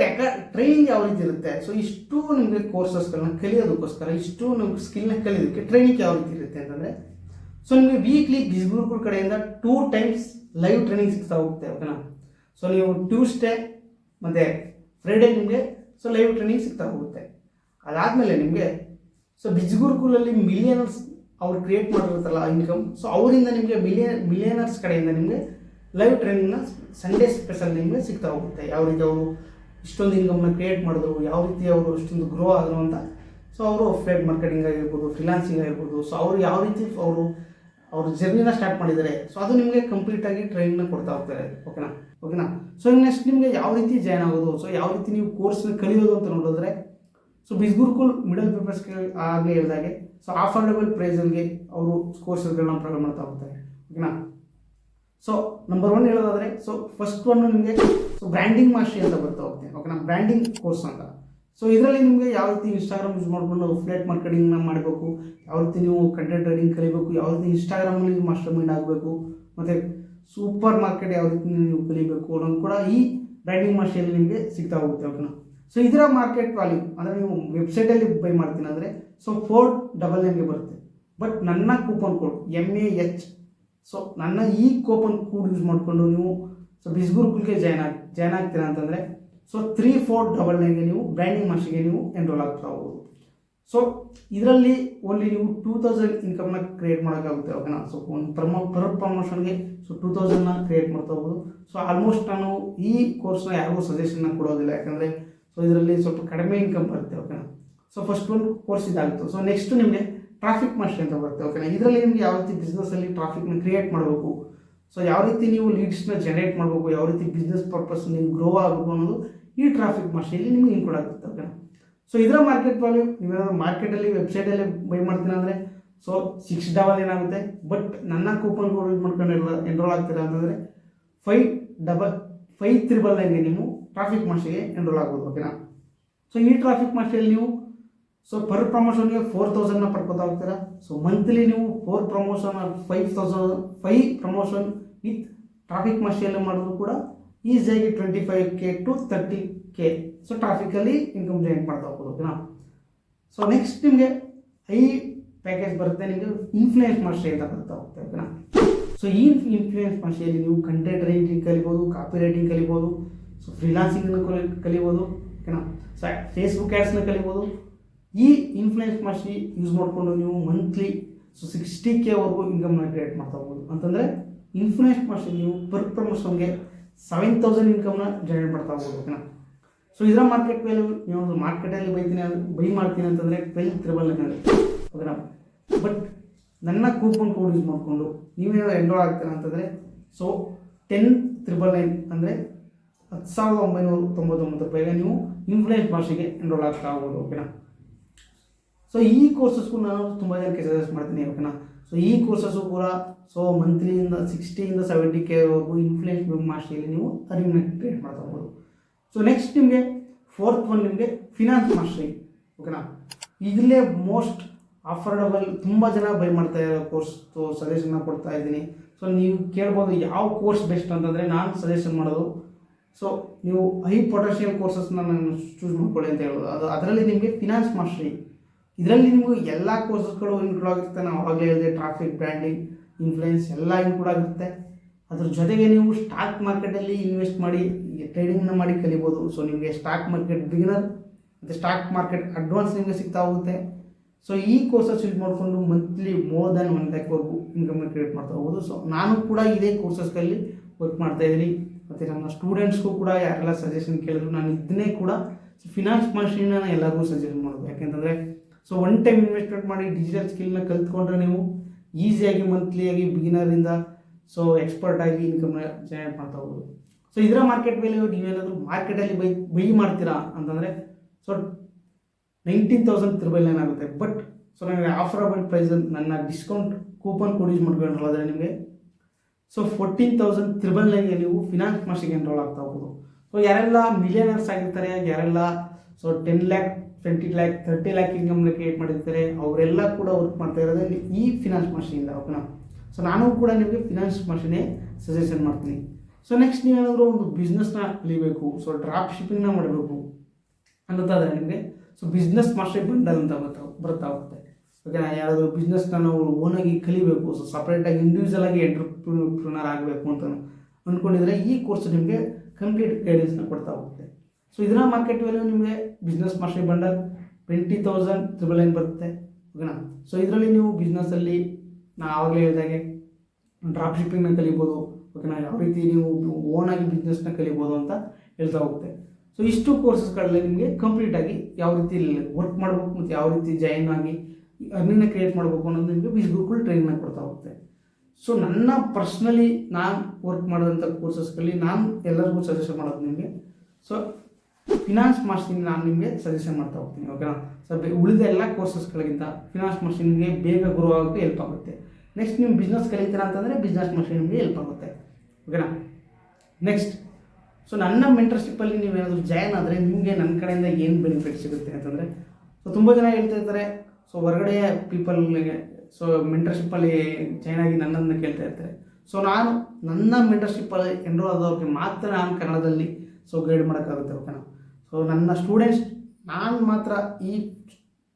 ಟ್ರೈನಿಂಗ್ ಯಾವ ರೀತಿ ಇರುತ್ತೆ, ಸೊ ಇಷ್ಟು ನಿಮಗೆ ಕೋರ್ಸಸ್ಗಳನ್ನ ಕಲಿಯೋದಕ್ಕೋಸ್ಕರ ಇಷ್ಟು ನಿಮ್ಗೆ ಸ್ಕಿಲ್ನ ಕಲಿಯೋದಕ್ಕೆ ಟ್ರೈನಿಂಗ್ ಯಾವ ರೀತಿ ಇರುತ್ತೆ ಅಂತಂದರೆ, ಸೊ ನಿಮಗೆ ವೀಕ್ಲಿ ಬಿಸ್ಗುರುಕುಲ್ ಕಡೆಯಿಂದ 2 times ಲೈವ್ ಟ್ರೈನಿಂಗ್ ಸಿಗ್ತಾ ಹೋಗುತ್ತೆ. ಓಕೆನಾ, ಸೊ ನೀವು ಟ್ಯೂಸ್ಡೇ ಮತ್ತು ಫ್ರೈಡೇ ನಿಮಗೆ ಸೊ ಲೈವ್ ಟ್ರೈನಿಂಗ್ ಸಿಗ್ತಾ ಹೋಗುತ್ತೆ. ಅದಾದಮೇಲೆ ನಿಮಗೆ ಸೊ ಬಿಜ್ಗುರುಕುಲಲ್ಲಿ ಮಿಲಿಯನರ್ಸ್ ಅವ್ರು ಕ್ರಿಯೇಟ್ ಮಾಡಿರುತ್ತಲ್ಲ ಇನ್ಕಮ್, ಸೊ ಅವರಿಂದ ನಿಮಗೆ ಮಿಲಿಯನರ್ಸ್ ಕಡೆಯಿಂದ ನಿಮಗೆ ಲೈವ್ ಟ್ರೈನಿಂಗ್ನ ಸಂಡೇ ಸ್ಪೆಷಲ್ ನಿಮಗೆ ಸಿಗ್ತಾ ಹೋಗುತ್ತೆ. ಯಾವ ರೀತಿ ಅವರು ಇಷ್ಟೊಂದು ಇನ್ಕಮ್ನ ಕ್ರಿಯೇಟ್ ಮಾಡಿದ್ರು, ಯಾವ ರೀತಿ ಅವರು ಇಷ್ಟೊಂದು ಗ್ರೋ ಆದರು ಅಂತ. ಸೊ ಅವರು ಅಫಿಲಿಯೇಟ್ ಮಾರ್ಕೆಟಿಂಗ್ ಆಗಿರ್ಬೋದು, ಫ್ರೀಲಾನ್ಸಿಂಗ್ ಆಗಿರ್ಬೋದು, ಸೊ ಅವರು ಯಾವ ರೀತಿ ಅವ್ರ ಜರ್ನಿನ ಸ್ಟಾರ್ಟ್ ಮಾಡಿದ್ದಾರೆ, ಸೊ ಅದು ನಿಮಗೆ ಕಂಪ್ಲೀಟಾಗಿ ಟ್ರೈನಿಂಗ್ನ ಕೊಡ್ತಾ ಹೋಗ್ತಾರೆ. ಓಕೆನಾ, ಸೊ ನೆಕ್ಸ್ಟ್ ನಿಮಗೆ ಯಾವ ರೀತಿ ಜಾಯ್ನ್ ಆಗೋದು, ಸೊ ಯಾವ ರೀತಿ ನೀವು ಕೋರ್ಸ್ನ ಕಲಿಯೋದು ಅಂತ ನೋಡಿದ್ರೆ, ಸೊ ಬಿಸ್ಗುರುಕುಲ್ ಮಿಡಲ್ ಪೇಪರ್ಸ್ಗೆ ಆಗಲೇ ಹೇಳಿದಾಗೆ ಸೊ ಅಫೋರ್ಡಬಲ್ ಪ್ರೈಸಲ್ಲಿ ಅವರು ಕೋರ್ಸ್ಗಳನ್ನ ಪ್ರೊವೈಡ್ ಮಾಡ್ತಾ ಹೋಗ್ತಾರೆ. ಓಕೆನಾ, ಸೊ ನಂಬರ್ 1 ಹೇಳೋದಾದರೆ, ಸೊ ಫಸ್ಟ್ 1 ನಿಮಗೆ ಸೊ ಬ್ರ್ಯಾಂಡಿಂಗ್ ಮಾಸ್ಟರಿ ಅಂತ ಬರ್ತಾ ಹೋಗುತ್ತೆ. ಓಕೆನಾ, ಬ್ರ್ಯಾಂಡಿಂಗ್ ಕೋರ್ಸ್ ಅಂತ. ಸೊ ಇದರಲ್ಲಿ ನಿಮಗೆ ಯಾವ ರೀತಿ ಇನ್ಸ್ಟಾಗ್ರಾಮ್ ಯೂಸ್ ಮಾಡಿಕೊಂಡು ಅಫಿಲಿಯೇಟ್ ಮಾರ್ಕೆಟಿಂಗ್ನ ಮಾಡಬೇಕು, ಯಾವ ರೀತಿ ನೀವು ಕಂಟೆಂಟ್ ರೈಟಿಂಗ್ ಕಲಿಬೇಕು, ಯಾವ ರೀತಿ ಇನ್ಸ್ಟಾಗ್ರಾಮಲ್ಲಿ ಮಾಸ್ಟರ್ ಮೈಂಡ್ ಆಗಬೇಕು, ಮತ್ತು ಸೂಪರ್ ಮಾರ್ಕೆಟ್ ಯಾವ ರೀತಿ ನೀವು ಕಲಿಬೇಕು ಅನ್ನೋದು ಕೂಡ ಈ ಬ್ರ್ಯಾಂಡಿಂಗ್ ಮಾಸ್ಟರಿಯಲ್ಲಿ ನಿಮಗೆ ಸಿಗ್ತಾ ಹೋಗುತ್ತೆ. ಓಕೆನಾ, ಸೊ ಇದರ ಮಾರ್ಕೆಟ್ ವ್ಯಾಲ್ಯೂ ಅಂದರೆ ನೀವು ವೆಬ್ಸೈಟಲ್ಲಿ ಬೈ ಮಾಡ್ತೀನಿ ಅಂದರೆ ಸೊ 499ಗೆ ಬರುತ್ತೆ. ಬಟ್ ನನ್ನ ಕೂಪನ್ ಕೋಡ್ MAH, ಸೊ ನನ್ನ ಈ ಕೂಪನ್ ಕೋಡ್ ಯೂಸ್ ಮಾಡಿಕೊಂಡು ನೀವು ಸೊ ಬಿಸ್ಗುರುಕುಲ್ಗೆ ಜಾಯ್ನ್ ಆಗ್ತೀರಾ ಅಂತಂದರೆ ಸೊ 3499ಗೆ ನೀವು ಬ್ರ್ಯಾಂಡಿಂಗ್ ಮಾಸ್ಟರಿಗೆ ನೀವು ಎನ್ರೋಲ್ ಆಗ್ತಾ ಹೋಗ್ಬೋದು. ಸೊ ಇದರಲ್ಲಿ ಓನ್ಲಿ ನೀವು 2000 ಇನ್ಕಮ್ನ ಕ್ರಿಯೇಟ್ ಮಾಡೋಕ್ಕಾಗುತ್ತೆ. ಓಕೆನಾ, ಸೊ ಒಂದು ಪರ್ ಪ್ರಮೋಷನ್ಗೆ ಸೊ 2000ನ ಕ್ರಿಯೇಟ್ ಮಾಡ್ತಾ ಹೋಗ್ಬೋದು. ಸೊ ಆಲ್ಮೋಸ್ಟ್ ನಾನು ಈ ಕೋರ್ಸ್ನ ಯಾರಿಗೂ ಸಜೆಷನ್ನ ಕೊಡೋದಿಲ್ಲ, ಯಾಕಂದರೆ ಸೊ ಇದರಲ್ಲಿ ಸ್ವಲ್ಪ ಕಡಿಮೆ ಇನ್ಕಮ್ ಬರುತ್ತೆ. ಓಕೆನಾ, ಸೊ ಫಸ್ಟ್ 1 ಕೋರ್ಸ್ ಇದಾಗುತ್ತೆ. ಸೊ ನೆಕ್ಸ್ಟ್ ನಿಮಗೆ ಟ್ರಾಫಿಕ್ ಮಾಸ್ಟರಿ ಅಂತ ಬರುತ್ತೆ. ಓಕೆನಾ, ಇದರಲ್ಲಿ ನಿಮಗೆ ಯಾವ ರೀತಿ ಬಿಸ್ನೆಸ್ಸಲ್ಲಿ ಟ್ರಾಫಿಕ್ನ ಕ್ರಿಯೇಟ್ ಮಾಡಬೇಕು, ಸೊ ಯಾವ ರೀತಿ ನೀವು ಲೀಡ್ಸ್ನ ಜನರೇಟ್ ಮಾಡಬೇಕು, ಯಾವ ರೀತಿ ಬಿಸ್ನೆಸ್ ಪರ್ಪಸ್ ನೀವು ಗ್ರೋ ಆಗಬೇಕು ಅನ್ನೋದು ಈ ಟ್ರಾಫಿಕ್ ಮಾಸ್ಟರಿಯಲ್ಲಿ ನಿಮಗೆ ಇನ್ಕ್ಲೂಡ್ ಆಗುತ್ತೆ. ಓಕೆನಾ, ಸೊ ಇದರ ಮಾರ್ಕೆಟ್ ವ್ಯಾಲ್ಯೂ ನೀವೇನಾದ್ರು ಮಾರ್ಕೆಟಲ್ಲಿ ವೆಬ್ಸೈಟಲ್ಲಿ ಬೈ ಮಾಡ್ತೀನಿ ಅಂದರೆ ಸೊ $6 ಏನಾಗುತ್ತೆ. ಬಟ್ ನನ್ನ ಕೂಪನ್ ಕೋಡ್ ಯೂಸ್ ಮಾಡ್ಕೊಂಡು ಎನ್ರೋಲ್ ಆಗ್ತೀರಾ ಅಂತಂದರೆ 599ಗೆ ನೀವು ಟ್ರಾಫಿಕ್ ಮಾಸ್ಟರಿಗೆ ಎನ್ರೋಲ್ ಆಗ್ಬೋದು. ಓಕೆನಾ, ಸೊ ಈ ಟ್ರಾಫಿಕ್ ಮಾಸ್ಟರಿಯಲ್ಲಿ ನೀವು ಸೊ ಪರ್ ಪ್ರಮೋಷನ್ಗೆ 4000ನ ಪಡ್ಕೋತಾ ಹೋಗ್ತೀರಾ. ಸೊ ಮಂತ್ಲಿ ನೀವು 4 ಪ್ರಮೋಷನ್ 5 ಪ್ರಮೋಷನ್ ವಿತ್ ಟ್ರಾಫಿಕ್ ಮಾಸ್ಟರಿಯಲ್ಲಿ ಮಾಡಿದ್ರು ಕೂಡ ಈಸಿಯಾಗಿ 25K to 30K ಸೊ ಟ್ರಾಫಿಕಲ್ಲಿ ಇನ್ಕಮ್ ಜನರೇಟ್ ಮಾಡ್ತಾ ಹೋಗ್ಬೋದು. ಓಕೆನಾ, ಸೊ ನೆಕ್ಸ್ಟ್ ನಿಮಗೆ ಐ ಪ್ಯಾಕೇಜ್ ಬರುತ್ತೆ, ನಿಮಗೆ ಇನ್ಫ್ಲೂಯೆನ್ಸ್ ಮಾಸ್ಟರಿ ಅಂತ ಬರ್ತಾ ಹೋಗುತ್ತೆ. ಓಕೆನಾ, ಸೊ ಈ ಇನ್ಫ್ಲೂಯೆನ್ಸ್ ಮಾಸ್ಟರಿಯಲ್ಲಿ ನೀವು ಕಂಟೆಂಟ್ ರೈಟಿಂಗ್ ಕಲಿಬೋದು, ಕಾಪಿ ರೈಟಿಂಗ್ ಕಲಿಬೋದು, ಸೊ ಫ್ರೀಲಾನ್ಸಿಂಗ್ನ ಕಲಿಬೋದು. ಓಕೆನಾ, ಸೊ ಫೇಸ್ಬುಕ್ ಆ್ಯಡ್ಸ್ನ ಕಲಿಬೋದು. ಈ ಇನ್ಫ್ಲೂಯೆನ್ಸ್ ಮಾಸ್ಟರಿ ಯೂಸ್ ಮಾಡಿಕೊಂಡು ನೀವು ಮಂತ್ಲಿ ಸೊ 60K ವರೆಗೂ ಇನ್ಕಮ್ನ ಕ್ರಿಯೇಟ್ ಮಾಡ್ತಾ ಹೋಗ್ಬೋದು. ಅಂತಂದರೆ ಇನ್ಫ್ಲೂಯೆನ್ಸ್ ಮಾಸ್ಟರಿ ನೀವು ಪರ್ ಪ್ರಮೋಷನ್ಗೆ 7000 ಇನ್ಕಮ್ನ ಜನರೇಟ್ ಮಾಡ್ತಾ ಹೋಗ್ಬೋದು. ಓಕೆನಾ, ಸೊ ಇದರ ಮಾರ್ಕೆಟ್ ವ್ಯಾಲ್ಯೂ ನೀವು ಮಾರ್ಕೆಟಲ್ಲಿ ಬೈ ಮಾಡ್ತೀನಿ ಅಂತಂದರೆ 12,999. ಓಕೆನಾ, ಬಟ್ ನನ್ನ ಕೂಪನ್ ಕೋಡ್ ಯೂಸ್ ಮಾಡಿಕೊಂಡು ನೀವೇನಾದ್ರು ಎನ್ರೋಲ್ ಆಗ್ತೀರಾ ಅಂತಂದರೆ ಸೊ 10,999 ಅಂದರೆ 10,999 ರೂಪಾಯಿಗೆ ನೀವು ಇನ್ಫ್ಲೂಯೆನ್ಸ್ ಮಾಸ್ಟರಿಗೆ ಎನ್ರೋಲ್ ಆಗ್ತಾ ಹೋಗ್ಬೋದು. ಓಕೆನಾ, ಸೊ ಈ ಕೋರ್ಸಸ್ಗೂ ನಾನು ತುಂಬ ಜನಕ್ಕೆ ಸಜೆಸ್ಟ್ ಮಾಡ್ತೀನಿ. ಓಕೆನಾ, ಸೊ ಈ ಕೋರ್ಸಸ್ಸು ಕೂಡ ಸೊ ಮಂತ್ಲಿಯಿಂದ 60 to 70K ವರೆಗೂ ಇನ್ಫ್ಲೂಯೆನ್ಸ್ ಮಾಸ್ಟರಿಯಲ್ಲಿ ನೀವು ಅರ್ನಿಂಗ್ನ ಕ್ರಿಯೇಟ್ ಮಾಡ್ತಾ ಹೋಗ್ಬೋದು. ಸೊ ನೆಕ್ಸ್ಟ್ ನಿಮಗೆ 4th 1 ನಿಮಗೆ ಫಿನಾನ್ಸ್ ಮಾಸ್ಟರಿ. ಓಕೆನಾ, ಇದರಲ್ಲೇ ಮೋಸ್ಟ್ ಅಫೋರ್ಡಬಲ್, ತುಂಬ ಜನ ಬೈ ಮಾಡ್ತಾ ಇರೋ ಕೋರ್ಸ್ ಸಜೆಷನ್ನ ಕೊಡ್ತಾ ಇದ್ದೀನಿ. ಸೊ ನೀವು ಕೇಳ್ಬೋದು ಯಾವ ಕೋರ್ಸ್ ಬೆಸ್ಟ್ ಅಂತಂದರೆ ನಾನು ಸಜೆಷನ್ ಮಾಡೋದು ಸೊ ನೀವು ಹೈ ಪೊಟೆನ್ಷಿಯಲ್ ಕೋರ್ಸಸ್ನ ನಾನು ಚೂಸ್ ಮಾಡ್ಕೊಳ್ಳಿ ಅಂತ ಹೇಳೋದು. ಅದರಲ್ಲಿ ನಿಮಗೆ ಫಿನಾನ್ಸ್ ಮಾಸ್ಟರಿ, ಇದರಲ್ಲಿ ನಿಮಗೆ ಎಲ್ಲ ಕೋರ್ಸಸ್ಗಳು ಇನ್ಕ್ಲೂಡ್ ಆಗಿರುತ್ತೆ. ನಾವು ಆವಾಗಲೇ ಹೇಳಿದೆ ಟ್ರಾಫಿಕ್, ಬ್ರ್ಯಾಂಡಿಂಗ್, ಇನ್ಫ್ಲೂಯೆನ್ಸ್ ಎಲ್ಲ ಇನ್ಕ್ಲೂಡ್ ಆಗಿರುತ್ತೆ. ಅದ್ರ ಜೊತೆಗೆ ನೀವು ಸ್ಟಾಕ್ ಮಾರ್ಕೆಟಲ್ಲಿ ಇನ್ವೆಸ್ಟ್ ಮಾಡಿ ಟ್ರೇಡಿಂಗ್ನ ಮಾಡಿ ಕಲಿಬೋದು. ಸೊ ನಿಮಗೆ ಸ್ಟಾಕ್ ಮಾರ್ಕೆಟ್ ಬಿಗಿನರ್ ಮತ್ತು ಸ್ಟಾಕ್ ಮಾರ್ಕೆಟ್ ಅಡ್ವಾನ್ಸ್ ನಿಮಗೆ ಸಿಗ್ತಾ ಹೋಗುತ್ತೆ. ಸೊ ಈ ಕೋರ್ಸಸ್ ಯೂಸ್ ಮಾಡಿಕೊಂಡು ಮಂತ್ಲಿ ಮೋರ್ ದ್ಯಾನ್ 1 ಲ್ಯಾಕ್ವರೆಗೂ ಇನ್ಕಮ್ನ ಕ್ರಿಯೇಟ್ ಮಾಡ್ತಾ ಹೋಗ್ಬೋದು. ಸೊ ನಾನು ಕೂಡ ಇದೇ ಕೋರ್ಸಸ್ಗಳಲ್ಲಿ ವರ್ಕ್ ಮಾಡ್ತಾಯಿದ್ದೀನಿ. ಮತ್ತು ನನ್ನ ಸ್ಟೂಡೆಂಟ್ಸ್ಗೂ ಕೂಡ ಯಾರೆಲ್ಲ ಸಜೆಷನ್ ಕೇಳಿದ್ರು ನಾನು ಇದನ್ನೇ ಕೂಡ ಫಿನಾನ್ಸ್ ಮಾಸ್ಟರಿನ ಎಲ್ಲರಿಗೂ ಸಜೆಷನ್ ಮಾಡೋದು. ಯಾಕೆಂತಂದರೆ ಸೊ ಒನ್ ಟೈಮ್ ಇನ್ವೆಸ್ಟ್ಮೆಂಟ್ ಮಾಡಿ ಡಿಜಿಟಲ್ ಸ್ಕಿಲ್ನ ಕಲ್ತ್ಕೊಂಡ್ರೆ ನೀವು ಈಸಿಯಾಗಿ ಮಂತ್ಲಿಯಾಗಿ ಬಿಗಿನರಿಂದ ಸೊ ಎಕ್ಸ್ಪರ್ಟ್ ಆಗಿ ಇನ್ಕಮ್ನ ಜನರೇಟ್ ಮಾಡ್ತಾ ಹೋಗ್ಬೋದು. ಸೊ ಇದರ ಮಾರ್ಕೆಟ್ ವ್ಯಾಲ್ಯೂ ನೀವೇನಾದರೂ ಮಾರ್ಕೆಟಲ್ಲಿ ಬೈ ಮಾಡ್ತೀರಾ ಅಂತಂದರೆ ಸೊ 19,000 ಆಗುತ್ತೆ. ಬಟ್ ಸೊ ನನಗೆ ಆಫರಬಲ್ ಪ್ರೈಸ್ ನನ್ನ ಡಿಸ್ಕೌಂಟ್ ಕೂಪನ್ ಕೋಡ್ ಯೂಸ್ ಮಾಡ್ಕೊಂಡ್ರೆ ನಿಮಗೆ ಸೊ 14,999ಗೆ ನೀವು ಫಿನಾನ್ಸ್ ಮಾಸ್ಟರಿಗೆ ಎನ್ರೋಲ್ ಆಗ್ತಾ ಹೋಗ್ಬೋದು. ಸೊ ಯಾರೆಲ್ಲ ಮಿಲಿಯನರ್ಸ್ ಆಗಿರ್ತಾರೆ, ಯಾರೆಲ್ಲ ಸೊ 10 ಲ್ಯಾಕ್ 20 ಲ್ಯಾಕ್ 30 ಲ್ಯಾಕ್ ಇನ್ಕಮ್ನ ಕ್ರಿಯೇಟ್ ಮಾಡಿರ್ತಾರೆ, ಅವರೆಲ್ಲ ಕೂಡ ವರ್ಕ್ ಮಾಡ್ತಾ ಇರೋದೇ ಈ ಫಿನಾನ್ಸ್ ಮಾಸ್ಟರಿಂದ. ಓಕೆನಾ? ಸೊ ನಾನು ಕೂಡ ನಿಮಗೆ ಫಿನಾನ್ಸ್ ಮಾಸ್ಟರ್ನೇ ಸಜೆಷನ್ ಮಾಡ್ತೀನಿ. ಸೊ ನೆಕ್ಸ್ಟ್ ನೀವೇನಾದರೂ ಒಂದು ಬಿಸ್ನೆಸ್ನ ಕಲಿಬೇಕು, ಸೊ ಡ್ರಾಪ್ ಶಿಪ್ಪಿಂಗ್ನ ಮಾಡಬೇಕು ಅನ್ನೋದಾದರೆ ನಿಮಗೆ ಸೊ ಬಿಸ್ನೆಸ್ ಮಾಸ್ಟರ್ ಬಂಡಲ್ ಅಂತ ಬರ್ತಾ ಹೋಗುತ್ತೆ. ಓಕೆನಾ? ಯಾರಾದರೂ ಬಿಸ್ನೆಸ್ನ ನಾವು ಓನಾಗಿ ಕಲಿಬೇಕು, ಸೊ ಸಪ್ರೇಟಾಗಿ ಇಂಡಿವಿಜುವಲ್ ಆಗಿ ಎಂಟ್ರಪ್ರೂನರ್ ಆಗಬೇಕು ಅಂತ ಅಂದ್ಕೊಂಡಿದ್ರೆ ಈ ಕೋರ್ಸ್ ನಿಮಗೆ ಕಂಪ್ಲೀಟ್ ಗೈಡೆನ್ಸ್ನ ಕೊಡ್ತಾ ಹೋಗುತ್ತೆ. ಸೊ ಇದರ ಮಾರ್ಕೆಟ್ ವ್ಯಾಲ್ಯೂ ನಿಮಗೆ ಬಿಸ್ನೆಸ್ ಮಾಸ್ಟರ್ ಬಂಡಲ್ 20,999 ಬರುತ್ತೆ. ಓಕೆನಾ? ಸೊ ಇದರಲ್ಲಿ ನೀವು ಬಿಸ್ನೆಸ್ಸಲ್ಲಿ ನಾ ಆವಾಗಲೇ ಹೇಳಿದಾಗೆ ಡ್ರಾಪ್ ಶಿಪ್ಪಿಂಗ್ನ ಕಲಿಬೋದು. ಓಕೆನಾ? ಯಾವ ರೀತಿ ನೀವು ಓನಾಗಿ ಬಿಸ್ನೆಸ್ನ ಕಲಿಬೋದು ಅಂತ ಹೇಳ್ತಾ ಹೋಗುತ್ತೆ. ಸೊ ಇಷ್ಟು ಕೋರ್ಸಸ್ಗಳಲ್ಲಿ ನಿಮಗೆ ಕಂಪ್ಲೀಟಾಗಿ ಯಾವ ರೀತಿ ವರ್ಕ್ ಮಾಡಬೇಕು ಮತ್ತು ಯಾವ ರೀತಿ ಜಾಯಿನ್ ಆಗಿ ಅರ್ನಿಂಗ್ನ ಕ್ರಿಯೇಟ್ ಮಾಡಬೇಕು ಅನ್ನೋದು ನಿಮಗೆ ಬಿಸ್ಗುರುಕುಲ್ ಟ್ರೈನಿಂಗ್ನ ಕೊಡ್ತಾ ಹೋಗುತ್ತೆ. ಸೊ ನನ್ನ ಪರ್ಸ್ನಲಿ ನಾನು ವರ್ಕ್ ಮಾಡೋದಂಥ ಕೋರ್ಸಸ್ಗಳಲ್ಲಿ ನಾನು ಎಲ್ಲರಿಗೂ ಸಜೆಷನ್ ಮಾಡೋದು ನಿಮಗೆ ಸೊ ಫಿನಾನ್ಸ್ ಮಾಸ್ಟರಿಂಗ್ ನಾನು ನಿಮಗೆ ಸಜೆಷನ್ ಮಾಡ್ತಾ ಹೋಗ್ತೀನಿ. ಓಕೆನಾ? ಸೊ ಉಳಿದ ಎಲ್ಲ ಕೋರ್ಸಸ್ಗಳಿಗಿಂತ ಫಿನಾನ್ಸ್ ಮಾಸ್ಟರಿಂಗ್ ನಿಮಗೆ ಬೇಗ ಗ್ರೋ ಆಗೋಕ್ಕೆ ಹೆಲ್ಪ್ ಆಗುತ್ತೆ. ನೆಕ್ಸ್ಟ್ ನೀವು ಬಿಸ್ನೆಸ್ ಕಲಿತೀರಾ ಅಂತಂದರೆ ಬಿಸ್ನೆಸ್ ಮಾಸ್ಟರಿಂಗ್ ನಿಮಗೆ ಹೆಲ್ಪ್ ಆಗುತ್ತೆ. ಓಕೆನಾ? ನೆಕ್ಸ್ಟ್ ಸೊ ನನ್ನ ಮೆಂಟರ್ಶಿಪ್ಪಲ್ಲಿ ನೀವೇನಾದರೂ ಜಾಯ್ನ್ ಆದರೆ ನಿಮಗೆ ನನ್ನ ಕಡೆಯಿಂದ ಏನು ಬೆನಿಫಿಟ್ ಸಿಗುತ್ತೆ ಅಂತಂದರೆ ಸೊ ತುಂಬ ಜನ ಹೇಳ್ತಾ ಇರ್ತಾರೆ ಸೊ ಹೊರಗಡೆ ಪೀಪಲ್ಗೆ ಸೊ ಮೆಂಟರ್ಶಿಪ್ಪಲ್ಲಿ ಜಾಯ್ನ್ ಆಗಿ ನನ್ನನ್ನು ಕೇಳ್ತಾ ಇರ್ತಾರೆ. ಸೊ ನಾನು ನನ್ನ ಮೆಂಟರ್ಶಿಪ್ಪಲ್ಲಿ ಎನ್ರೋಲ್ ಆದವ್ರಿಗೆ ಮಾತ್ರ ನಾನು ಕನ್ನಡದಲ್ಲಿ ಸೊ ಗೈಡ್ ಮಾಡೋಕ್ಕಾಗುತ್ತೆ. ಓಕೆನಾ? ಸೊ ನನ್ನ ಸ್ಟೂಡೆಂಟ್ಸ್ ನಾನು ಮಾತ್ರ ಈ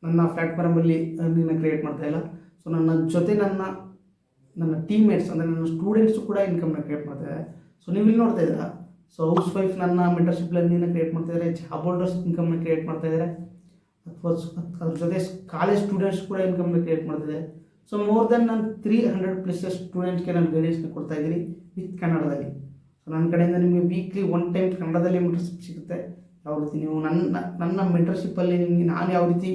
ನನ್ನ ಪ್ಲ್ಯಾಟ್ಫಾರ್ಮಲ್ಲಿ ಅರ್ನಿಂಗ್ನ ಕ್ರಿಯೇಟ್ ಮಾಡ್ತಾಯಿಲ್ಲ. ಸೊ ನನ್ನ ಜೊತೆ ನನ್ನ ಟೀಮ್ಮೇಟ್ಸ್ ಅಂದರೆ ನನ್ನ ಸ್ಟೂಡೆಂಟ್ಸು ಕೂಡ ಇನ್ಕಮ್ನ ಕ್ರಿಯೇಟ್ ಮಾಡ್ತಾಯಿದ್ದಾರೆ. ಸೊ ನೀವು ಇಲ್ಲಿ ನೋಡ್ತಾ ಇದ್ದೀರಾ ಸೊ ಹೌಸ್ ವೈಫ್ ನನ್ನ ಮೆಂಟರ್ಶಿಪ್ ಅರ್ನಿಂಗ್ನ ಕ್ರಿಯೇಟ್ ಮಾಡ್ತಾಯಿದ್ದಾರೆ, ಜಾಬ್ ಹೋಲ್ಡರ್ಸ್ ಇನ್ಕಮ್ನ ಕ್ರಿಯೇಟ್ ಮಾಡ್ತಾಯಿದ್ದಾರೆ, ಅಥವಾ ಅದ್ರ ಜೊತೆ ಕಾಲೇಜ್ ಸ್ಟೂಡೆಂಟ್ಸ್ ಕೂಡ ಇನ್ಕಮ್ನ ಕ್ರಿಯೇಟ್ ಮಾಡ್ತಿದ್ದಾರೆ. ಸೊ ಮೋರ್ ದೆನ್ ನಾನು 300+ ಸ್ಟೂಡೆಂಟ್ಸ್ಗೆ ನಾನು ಗೈಡೆನ್ಸ್ನ ಕೊಡ್ತಾ ಇದ್ದೀನಿ ವಿತ್ ಕನ್ನಡದಲ್ಲಿ. ಸೊ ನನ್ನ ಕಡೆಯಿಂದ ನಿಮಗೆ ವೀಕ್ಲಿ 1 ಟೈಮ್ ಕನ್ನಡದಲ್ಲಿ ಮೆಂಟರ್ಶಿಪ್ ಸಿಗುತ್ತೆ. ಯಾವ ರೀತಿ ನೀವು ನನ್ನ ಮೆಂಟರ್ಶಿಪ್ಪಲ್ಲಿ ನಿಮಗೆ ನಾನು ಯಾವ ರೀತಿ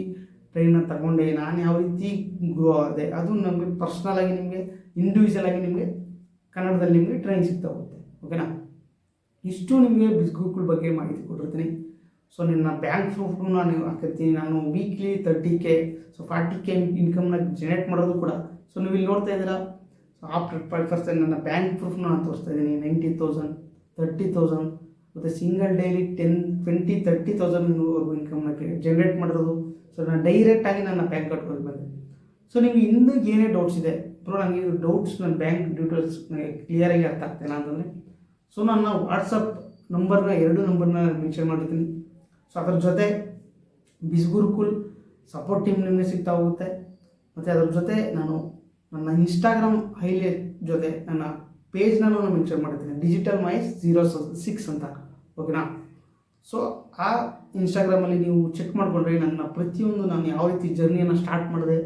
ಟ್ರೈನ್ನ ತಗೊಂಡೆ, ನಾನು ಯಾವ ರೀತಿ ಗ್ರೋ ಆದೆ, ಅದು ನಮಗೆ ಪರ್ಸ್ನಲಾಗಿ ನಿಮಗೆ ಇಂಡಿವಿಜುವಲ್ ಆಗಿ ನಿಮಗೆ ಕನ್ನಡದಲ್ಲಿ ನಿಮಗೆ ಟ್ರೈನ್ ಸಿಗ್ತಾ ಹೋಗುತ್ತೆ. ಓಕೆನಾ? ಇಷ್ಟು ನಿಮಗೆ ಬಿಸ್ಗುರುಕುಲ್ ಬಗ್ಗೆ ಮಾಹಿತಿ ಕೊಟ್ಟಿರ್ತೀನಿ. ಸೊ ನನ್ನ ಬ್ಯಾಂಕ್ ಪ್ರೂಫ್ನು ನಾನು ಹಾಕಿರ್ತೀನಿ. ನಾನು weekly 30K so 40K ಇನ್ಕಮ್ನ generate ಮಾಡೋದು ಕೂಡ ಸೊ ನೀವು ಇಲ್ಲಿ ನೋಡ್ತಾ ಇದ್ದೀರಾ. ಸೊ ಆಫ್ಟರ್ 5% ನನ್ನ ಬ್ಯಾಂಕ್ ಪ್ರೂಫ್ನ ನಾನು ತೋರಿಸ್ತಾ ಇದ್ದೀನಿ. 90,000 30,000 ಮತ್ತು ಸಿಂಗಲ್ ಡೈಲಿ 10 20 30,000 ಇನ್ಕಮ್ನ ಜನರೇಟ್ ಮಾಡಿರೋದು. ಸೊ ನಾನು ಡೈರೆಕ್ಟಾಗಿ ನನ್ನ ಬ್ಯಾಂಕ್ ಅಕೌಂಟ್ಗೆ ಬಂದೆ. ಸೊ ನಿಮಗೆ ಇನ್ನೂ ಏನೇ ಡೌಟ್ಸ್ ಇದೆ ಬ್ರೋ, ನನಗೆ ಇದು ಡೌಟ್ಸ್ ನನ್ನ ಬ್ಯಾಂಕ್ ಡೀಟೇಲ್ಸ್ ನನಗೆ ಕ್ಲಿಯರಾಗಿ ಅರ್ಥ ಆಗ್ತಾಯಿಲ್ಲ ಅಂತಂದರೆ ಸೊ ನನ್ನ ವಾಟ್ಸಪ್ ನಂಬರ್ನ 2 ನಂಬರ್ನ ಮೆನ್ಷನ್ ಮಾಡಿರ್ತೀನಿ. ಸೊ ಅದ್ರ ಜೊತೆ ಬಿಸ್ಗುರುಕುಲ್ ಸಪೋರ್ಟ್ ಟೀಮ್ ನಿಮಗೆ ಸಿಗ್ತಾ ಹೋಗುತ್ತೆ. ಮತ್ತು ಅದ್ರ ಜೊತೆ ನಾನು ನನ್ನ ಇನ್ಸ್ಟಾಗ್ರಾಮ್ ಹೈಲೈಟ್ ಜೊತೆ ನನ್ನ ಪೇಜ್ನ ನಾನು ಮೆನ್ಷನ್ ಮಾಡಿರ್ತೀನಿ, ಡಿಜಿಟಲ್ ಮೈಸ್ 06 ಅಂತ. ಓಕೆನಾ? ಸೊ ಆ ಇನ್ಸ್ಟಾಗ್ರಾಮಲ್ಲಿ ನೀವು ಚೆಕ್ ಮಾಡಿಕೊಂಡ್ರೆ ನನ್ನ ಪ್ರತಿಯೊಂದು ನಾನು ಯಾವ ರೀತಿ ಜರ್ನಿಯನ್ನು ಸ್ಟಾರ್ಟ್ ಮಾಡಿದೆ,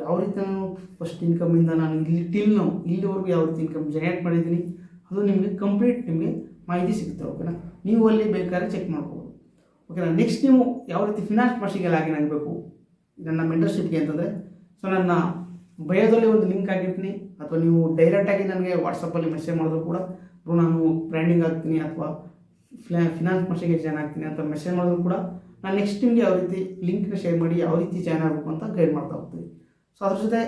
ಯಾವ ರೀತಿ ನಾನು ಫಸ್ಟ್ ಇನ್ಕಮಿಂದ ನಾನು ಇಲ್ಲಿವರೆಗೂ ಯಾವ ರೀತಿ ಇನ್ಕಮ್ ಜನರೇಟ್ ಮಾಡಿದ್ದೀನಿ ಅದು ನಿಮಗೆ ಕಂಪ್ಲೀಟ್ ನಿಮಗೆ ಮಾಹಿತಿ ಸಿಗುತ್ತೆ. ಓಕೆನಾ? ನೀವು ಅಲ್ಲಿ ಬೇಕಾದ್ರೆ ಚೆಕ್ ಮಾಡ್ಬೋದು. ಓಕೆನಾ? ನೆಕ್ಸ್ಟ್ ನೀವು ಯಾವ ರೀತಿ ಫಿನಾನ್ಸ್ ಮಾಸ್ಟರಿಗೆ ಲಾಗಿನ್ ಆಗಬೇಕು ನನ್ನ ಮೆಂಟರ್ಶಿಪ್ಗೆ ಅಂತಂದರೆ ಸೊ ನನ್ನ ಬಯೋದಲ್ಲಿ ಒಂದು ಲಿಂಕ್ ಆಗಿರ್ತೀನಿ, ಅಥವಾ ನೀವು ಡೈರೆಕ್ಟಾಗಿ ನನಗೆ ವಾಟ್ಸಪ್ಪಲ್ಲಿ ಮೆಸೇಜ್ ಮಾಡಿದ್ರು ಕೂಡ ನಾನು ಬ್ರ್ಯಾಂಡಿಂಗ್ ಆಗ್ತೀನಿ ಅಥವಾ ಫಿನಾನ್ಸ್ ಮಾಸ್ಟರಿಗೆ ಜಾಯ್ನ್ ಆಗ್ತೀನಿ ಅಂತ ಮೆಸೇಜ್ ಮಾಡಿದ್ರು ಕೂಡ ನಾನು ನೆಕ್ಸ್ಟ್ ನಿಮಗೆ ಯಾವ ರೀತಿ ಲಿಂಕ್ನ ಶೇರ್ ಮಾಡಿ ಯಾವ ರೀತಿ ಜಾಯ್ನ್ ಆಗಬೇಕು ಅಂತ ಗೈಡ್ ಮಾಡ್ತಾ ಹೋಗ್ತೀನಿ. ಸೊ ಅದ್ರ ಜೊತೆ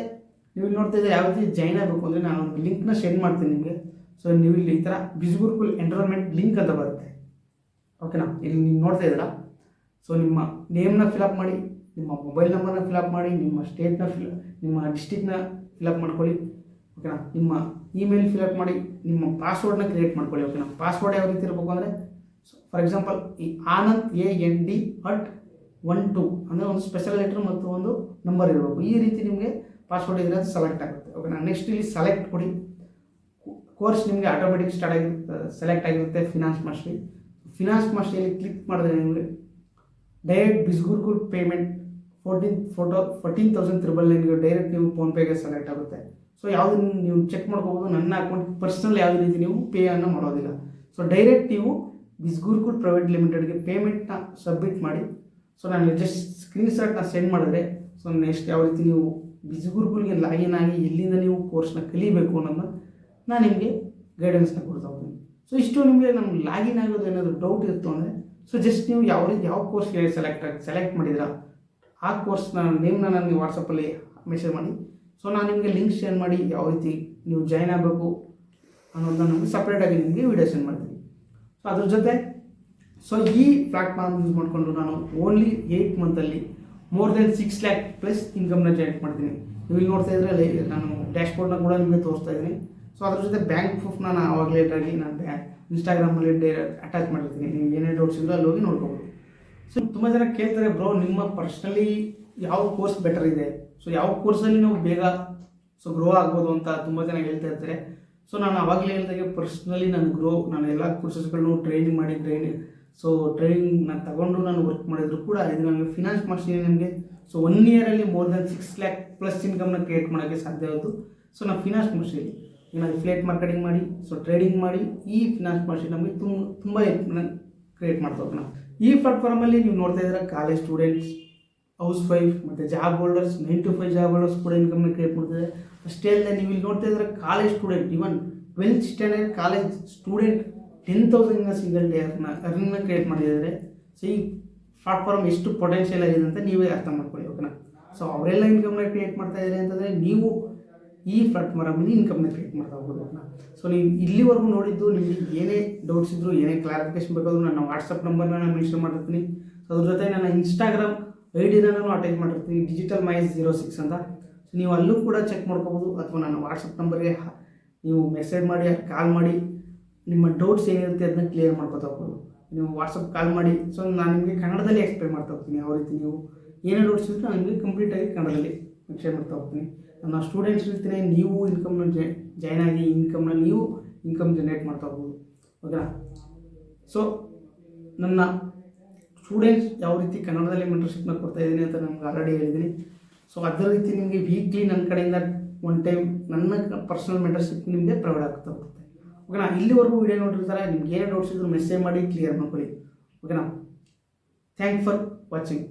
ನೀವು ನೋಡ್ತಾ ಇದ್ದರೆ ಯಾವ ರೀತಿ ಜಾಯ್ನ್ ಆಗಬೇಕು ಅಂದರೆ ನಾನು ಒಂದು ಲಿಂಕ್ನ ಶೇರ್ ಮಾಡ್ತೀನಿ ನಿಮಗೆ. ಸೊ ನೀವು ಇಲ್ಲಿ ಈ ಥರ ಬಿಸ್ಗುರುಕುಲ್ ಎನ್ರೋಲ್ಮೆಂಟ್ ಲಿಂಕ್ ಅಂತ ಬರುತ್ತೆ. ಓಕೆನಾ? ಇಲ್ಲಿ ನೀವು ನೋಡ್ತಾ ಇದ್ದೀರಾ. ಸೊ ನಿಮ್ಮ ನೇಮ್ನ ಫಿಲಪ್ ಮಾಡಿ, ನಿಮ್ಮ ಮೊಬೈಲ್ ನಂಬರ್ನ ಫಿಲಪ್ ಮಾಡಿ, ನಿಮ್ಮ ಸ್ಟೇಟ್ನ ನಿಮ್ಮ ಡಿಸ್ಟಿಕ್ನ ಫಿಲಪ್ ಮಾಡ್ಕೊಳ್ಳಿ. ಓಕೆನಾ? ನಿಮ್ಮ ಇಮೇಲ್ ಫಿಲಪ್ ಮಾಡಿ, ನಿಮ್ಮ ಪಾಸ್ವರ್ಡ್ನ ಕ್ರಿಯೇಟ್ ಮಾಡ್ಕೊಳ್ಳಿ. ಓಕೆನಾ? ಪಾಸ್ವರ್ಡ್ ಯಾವ ರೀತಿ ಇರಬೇಕು ಅಂದರೆ ಫಾರ್ ಎಕ್ಸಾಂಪಲ್ ಈ ಆನಂದ್ AND@12 ಅಂದರೆ ಒಂದು ಸ್ಪೆಷಲ್ ಲೆಟರ್ ಮತ್ತು ಒಂದು ನಂಬರ್ ಇರಬೇಕು. ಈ ರೀತಿ ನಿಮಗೆ ಪಾಸ್ವರ್ಡ್ ಇದ್ರೆ ಅದು ಸೆಲೆಕ್ಟ್ ಆಗುತ್ತೆ. ಓಕೆನಾ? ನೆಕ್ಸ್ಟ್ ಇಲ್ಲಿ ಸೆಲೆಕ್ಟ್ ಕೊಡಿ. ಕೋರ್ಸ್ ನಿಮಗೆ ಆಟೋಮೆಟಿಕ್ ಸೆಲೆಕ್ಟ್ ಆಗಿರುತ್ತೆ ಫಿನಾನ್ಸ್ ಮಾಸ್ಟರಿ. ಫಿನಾನ್ಸ್ ಮಾಸ್ಟರಿಯಲ್ಲಿ ಕ್ಲಿಕ್ ಮಾಡಿದ್ರೆ ನಿಮಗೆ ಡೈರೆಕ್ಟ್ ಬಿಸ್ಗುರ್ಗುಲ್ ಪೇಮೆಂಟ್ 14,999 ಡೈರೆಕ್ಟ್ ನೀವು ಫೋನ್ಪೇಗೆ ಸೆಲೆಕ್ಟ್ ಆಗುತ್ತೆ. ಸೊ ಯಾವುದು ನೀವು ಚೆಕ್ ಮಾಡ್ಕೋಬೋದು. ನನ್ನ ಅಕೌಂಟ್ ಪರ್ಸ್ನಲ್ ಯಾವುದೇ ರೀತಿ ನೀವು ಪೇಯನ್ನು ಮಾಡೋದಿಲ್ಲ. ಸೊ ಡೈರೆಕ್ಟ್ ನೀವು ಬಿಸ್ಗುರ್ಗುಲ್ ಪ್ರೈವೇಟ್ ಲಿಮಿಟೆಡ್ಗೆ ಪೇಮೆಂಟ್ನ ಸಬ್ಮಿಟ್ ಮಾಡಿ. ಸೊ ನಾನು ಜಸ್ಟ್ ಸ್ಕ್ರೀನ್ಶಾಟ್ನ ಸೆಂಡ್ ಮಾಡಿದ್ರೆ ಸೊ ನೆಕ್ಸ್ಟ್ ಯಾವ ರೀತಿ ನೀವು ಬಿಸ್ಗುರ್ಗುಲ್ಗೆ ಲಾಗಿನ್ ಆಗಿ ಎಲ್ಲಿಂದ ನೀವು ಕೋರ್ಸ್ನ ಕಲಿಬೇಕು ಅನ್ನೋದನ್ನ ನಾನು ನಿಮಗೆ ಗೈಡೆನ್ಸ್ನ ಕೊಡ್ತಾ ಹೋಗ್ತೀನಿ. ಸೊ ಇಷ್ಟು ನಿಮಗೆ ನಮ್ಗೆ ಲಾಗಿನ್ ಆಗೋದು ಏನಾದರೂ ಡೌಟ್ ಇತ್ತು ಅಂದರೆ ಸೊ ಜಸ್ಟ್ ನೀವು ಯಾವ ಕೋರ್ಸ್ಗೆ ಸೆಲೆಕ್ಟ್ ಮಾಡಿದ್ರಾ ಆ ಕೋರ್ಸ್ನ ನೇಮ್ನ ನನಗೆ ವಾಟ್ಸಪ್ಪಲ್ಲಿ ಮೆಸೇಜ್ ಮಾಡಿ. ಸೊ ನಾನು ನಿಮಗೆ ಲಿಂಕ್ ಶೇರ್ ಮಾಡಿ ಯಾವ ರೀತಿ ನೀವು ಜಾಯ್ನ್ ಆಗಬೇಕು ಅನ್ನೋದನ್ನ ನಮಗೆ ಸಪ್ರೇಟಾಗಿ ನಿಮಗೆ ವಿಡಿಯೋ ಸೆಂಡ್ ಮಾಡ್ತೀನಿ. ಸೊ ಅದ್ರ ಜೊತೆ ಸೊ ಈ ಪ್ಲಾಟ್ಫಾರ್ಮ್ ಯೂಸ್ ಮಾಡಿಕೊಂಡು ನಾನು ಓನ್ಲಿ 8 ಮಂತಲ್ಲಿ ಮೋರ್ ದೆನ್ 6 lakh ಪ್ಲಸ್ ಇನ್ಕಮ್ನ ಜನರೇಟ್ ಮಾಡ್ತೀನಿ. ನೀವು ಇಲ್ಲಿ ನೋಡ್ತಾ ಇದ್ರೆ ನಾನು ಡ್ಯಾಶ್ಬೋರ್ಡ್ನ ಕೂಡ ನಿಮಗೆ ತೋರಿಸ್ತಾ ಇದ್ದೀನಿ. ಸೊ ಅದ್ರ ಜೊತೆ ಬ್ಯಾಂಕ್ ಪ್ರೂಫ್ನ ನಾನು ಆವಾಗಲೇ ನಾನು ಇನ್ಸ್ಟಾಗ್ರಾಮಲ್ಲಿ ಅಟ್ಯಾಚ್ ಮಾಡಿರ್ತೀನಿ. ನೀವು ಏನೇ ಡೌಟ್ಸ್ ಇದ್ರೂ ಅಲ್ಲಿ ಹೋಗಿ ನೋಡ್ಕೋಬೋದು. ಸೊ ತುಂಬ ಜನ ಕೇಳ್ತಾರೆ, ಬ್ರೋ ನಿಮ್ಮ ಪರ್ಸ್ನಲಿ ಯಾವ ಕೋರ್ಸ್ ಬೆಟರ್ ಇದೆ, ಸೊ ಯಾವ ಕೋರ್ಸಲ್ಲಿ ನಾವು ಬೇಗ ಗ್ರೋ ಆಗ್ಬೋದು ಅಂತ ತುಂಬ ಜನ ಹೇಳ್ತಾ ಇರ್ತಾರೆ. ಸೊ ನಾನು ಆವಾಗಲೇ ಹೇಳಿದಾಗೆ ಪರ್ಸ್ನಲಿ ನಾನು ಎಲ್ಲ ಕೋರ್ಸಸ್ಗಳನ್ನು ಟ್ರೈನಿಂಗ್ ನಾನು ತಗೊಂಡು ನಾನು ವರ್ಕ್ ಮಾಡಿದ್ರು ಕೂಡ ಇದು ನನಗೆ ಫಿನಾನ್ಸ್ ಮಾಸ್ಟರಿ ನಮಗೆ so 1 year more than 6 lakh plus ಇನ್ಕಮ್ನ ಕ್ರಿಯೇಟ್ ಮಾಡೋಕ್ಕೆ ಸಾಧ್ಯ ಆಯಿತು. ಸೊ ನಾವು ಫಿನಾನ್ಸ್ ಮಾಸ್ಟರಿ ಏನಾದರೂ ಫ್ಲೇಟ್ ಮಾರ್ಕೆಟಿಂಗ್ ಮಾಡಿ ಸೊ ಟ್ರೇಡಿಂಗ್ ಮಾಡಿ ಈ ಫಿನಾನ್ಸ್ ಮಾಸ್ಟರಿ ನಮಗೆ ತುಂಬ ಕ್ರಿಯೇಟ್ ಮಾಡ್ತಾ ಹೋಗೋಣ. ಈ ಪ್ಲಾಟ್ಫಾರ್ಮಲ್ಲಿ ನೀವು ನೋಡ್ತಾ ಇದ್ದೀರಾ ಕಾಲೇಜ್ ಸ್ಟೂಡೆಂಟ್ಸ್, ಹೌಸ್ ವೈಫ್ ಮತ್ತು job holders, 9 to 5 job holders ಕೂಡ ಇನ್ಕಮ್ನ ಕ್ರಿಯೇಟ್ ಮಾಡ್ತಿದ್ದಾರೆ. ಅಷ್ಟೇ ಅಲ್ಲದೆ ನೀವು ಇಲ್ಲಿ ನೋಡ್ತಾ ಇದ್ದೀರಾ college student, even 12th standard college student 10,000 single day ಅರ್ನಿಂಗ್ನ ಕ್ರಿಯೇಟ್ ಮಾಡಿದ್ದಾರೆ. ಸೊ ಈ ಪ್ಲಾಟ್ಫಾರ್ಮ್ ಎಷ್ಟು ಪೊಟೆನ್ಷಿಯಲ್ ಆಗಿದೆ ಅಂತ ನೀವೇ ಅರ್ಥ ಮಾಡ್ಕೊಳ್ಳಿ, ಓಕೆನಾ. ಸೊ ಅವರೆಲ್ಲ ಇನ್ಕಮ್ನ ಕ್ರಿಯೇಟ್ ಮಾಡ್ತಾ ಇದ್ದಾರೆ ಅಂತಂದರೆ ನೀವು ಈ ಪ್ಲಾಟ್ಫಾರ್ಮಲ್ಲಿ ಇನ್ಕಮ್ನ ಕ್ರಿಯೇಟ್ ಮಾಡ್ತಾ ಹೋಗ್ಬೋದು, ಓಕೆನಾ. ಸೊ ನೀವು ಇಲ್ಲಿವರೆಗೂ ನೋಡಿದ್ದು ನಿಮಗೆ ಏನೇ ಡೌಟ್ಸ್ ಇದ್ದರೂ ಏನೇ ಕ್ಲಾರಿಫಿಕೇಶನ್ ಬೇಕಾದರೂ ನನ್ನ ವಾಟ್ಸಪ್ ನಂಬರ್ನ ನಾನು ಮೆನ್ಷನ್ ಮಾಡಿರ್ತೀನಿ. ಸೊ ಅದ್ರ ಜೊತೆ ನನ್ನ ಇನ್ಸ್ಟಾಗ್ರಾಮ್ ಐಡಿನ ನಾನು ಅಟ್ಯಾಚ್ ಮಾಡಿರ್ತೀನಿ, digitalmice06 ಅಂತ. ಸೊ ನೀವು ಅಲ್ಲೂ ಕೂಡ ಚೆಕ್ ಮಾಡ್ಕೋಬೋದು ಅಥವಾ ನನ್ನ ವಾಟ್ಸಪ್ ನಂಬರ್ಗೆ ನೀವು ಮೆಸೇಜ್ ಮಾಡಿ ಕಾಲ್ ಮಾಡಿ ನಿಮ್ಮ ಡೌಟ್ಸ್ ಏನಿರುತ್ತೆ ಅದನ್ನ ಕ್ಲಿಯರ್ ಮಾಡ್ಕೊತಾ ಹೋಗ್ಬೋದು. ನೀವು ವಾಟ್ಸಪ್ ಕಾಲ್ ಮಾಡಿ. ಸೊ ನಾನು ನಿಮಗೆ ಕನ್ನಡದಲ್ಲಿ ಎಕ್ಸ್ಪ್ಲೈನ್ ಮಾಡ್ತಾ ಹೋಗ್ತೀನಿ. ಯಾವ ರೀತಿ ನೀವು ಏನೇ ಡೌಟ್ಸ್ ಇದ್ದರೂ ನಾನು ನಿಮಗೆ ಕಂಪ್ಲೀಟಾಗಿ ಕನ್ನಡದಲ್ಲಿ ಎಕ್ಸ್ಪ್ಲೈನ್ ಮಾಡ್ತಾ ಹೋಗ್ತೀನಿ. ನನ್ನ ಸ್ಟೂಡೆಂಟ್ಸ್ ಇರ್ತೀನಿ, ನೀವು ಇನ್ಕಮ್ನ ಜಾಯ್ನ್ ಆಗಿ ನೀವು ಇನ್ಕಮ್ ಜನರೇಟ್ ಮಾಡ್ತಾ ಹೋಗ್ಬೋದು, ಓಕೆನಾ. ಸೊ ನನ್ನ ಸ್ಟೂಡೆಂಟ್ಸ್ ಯಾವ ರೀತಿ ಕನ್ನಡದಲ್ಲಿ ಮೆಂಟರ್ಶಿಪ್ನ ಕೊಡ್ತಾ ಇದ್ದೀನಿ ಅಂತ ನಮ್ಗೆ ಆಲ್ರೆಡಿ ಹೇಳಿದ್ದೀನಿ. ಸೊ ಅದೇ ರೀತಿ ನಿಮಗೆ ವೀಕ್ಲಿ ನನ್ನ ಕಡೆಯಿಂದ 1 time ನನ್ನ ಪರ್ಸನಲ್ ಮೆಂಟರ್ಶಿಪ್ ನಿಮಗೆ ಪ್ರೊವೈಡ್ ಆಗ್ತಾ ಹೋಗುತ್ತೆ, ಓಕೆನಾ. ಇಲ್ಲಿವರೆಗೂ ವಿಡಿಯೋ ನೋಡಿರ್ತಾರೆ, ನಿಮ್ಗೆ ಏನೇ ಡೌಟ್ಸ್ ಇದ್ದರೂ ಮೆಸೇಜ್ ಮಾಡಿ ಕ್ಲಿಯರ್ ಮಾಡ್ಕೊಳ್ಳಿ, ಓಕೆನಾ. Thank for watching.